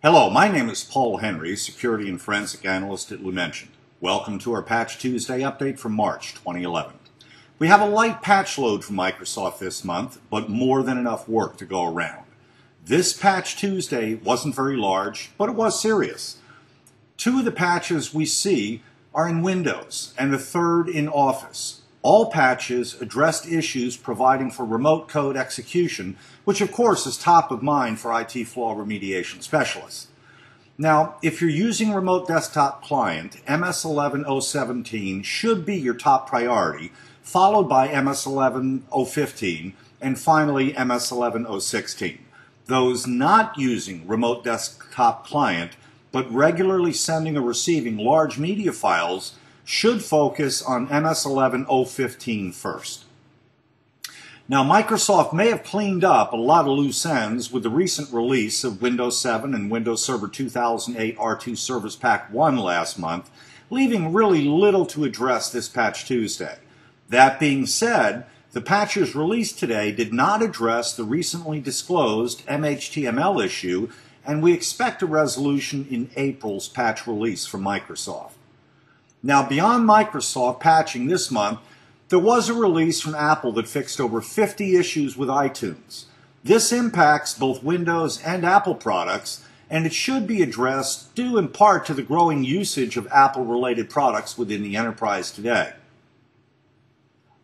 Hello, my name is Paul Henry, Security and Forensic Analyst at Lumension. Welcome to our Patch Tuesday update for March 2011. We have a light patch load from Microsoft this month, but more than enough work to go around. This Patch Tuesday wasn't very large, but it was serious. Two of the patches we see are in Windows, and the third in Office. All patches addressed issues providing for remote code execution, which of course is top of mind for IT flaw remediation specialists. Now, if you're using remote desktop client, MS-11 should be your top priority, followed by MS-11 and finally MS-11 Those not using remote desktop client, but regularly sending or receiving large media files should focus on MS-11 first. Now, Microsoft may have cleaned up a lot of loose ends with the recent release of Windows 7 and Windows Server 2008 R2 Service Pack 1 last month, leaving really little to address this Patch Tuesday. That being said, the patches released today did not address the recently disclosed MHTML issue, and we expect a resolution in April's patch release from Microsoft. Now, beyond Microsoft patching this month, there was a release from Apple that fixed over 50 issues with iTunes. This impacts both Windows and Apple products, and it should be addressed due in part to the growing usage of Apple-related products within the enterprise today.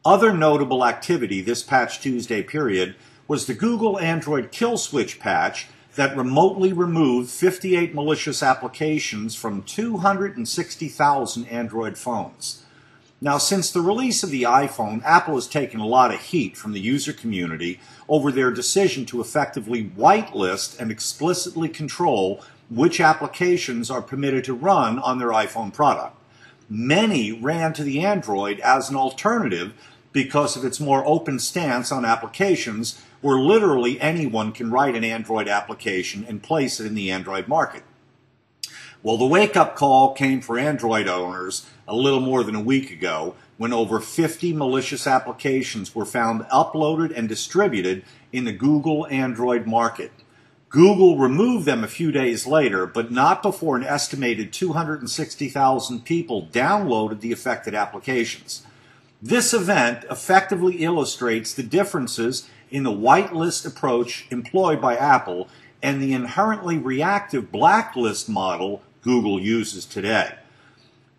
Other notable activity this Patch Tuesday period was the Google Android Kill Switch patch that remotely removed 58 malicious applications from 260,000 Android phones. Now, since the release of the iPhone, Apple has taken a lot of heat from the user community over their decision to effectively whitelist and explicitly control which applications are permitted to run on their iPhone product. Many ran to the Android as an alternative because of its more open stance on applications where literally anyone can write an Android application and place it in the Android market. Well, the wake-up call came for Android owners a little more than a week ago when over 50 malicious applications were found uploaded and distributed in the Google Android market. Google removed them a few days later, but not before an estimated 260,000 people downloaded the affected applications. This event effectively illustrates the differences in the whitelist approach employed by Apple and the inherently reactive blacklist model Google uses today.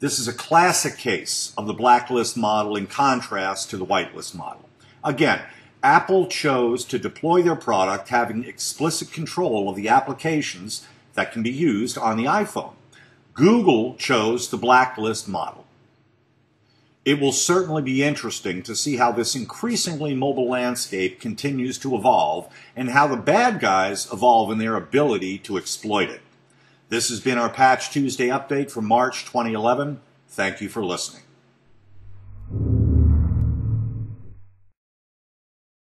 This is a classic case of the blacklist model in contrast to the whitelist model. Again, Apple chose to deploy their product having explicit control of the applications that can be used on the iPhone. Google chose the blacklist model. It will certainly be interesting to see how this increasingly mobile landscape continues to evolve and how the bad guys evolve in their ability to exploit it. This has been our Patch Tuesday update for March 2011. Thank you for listening.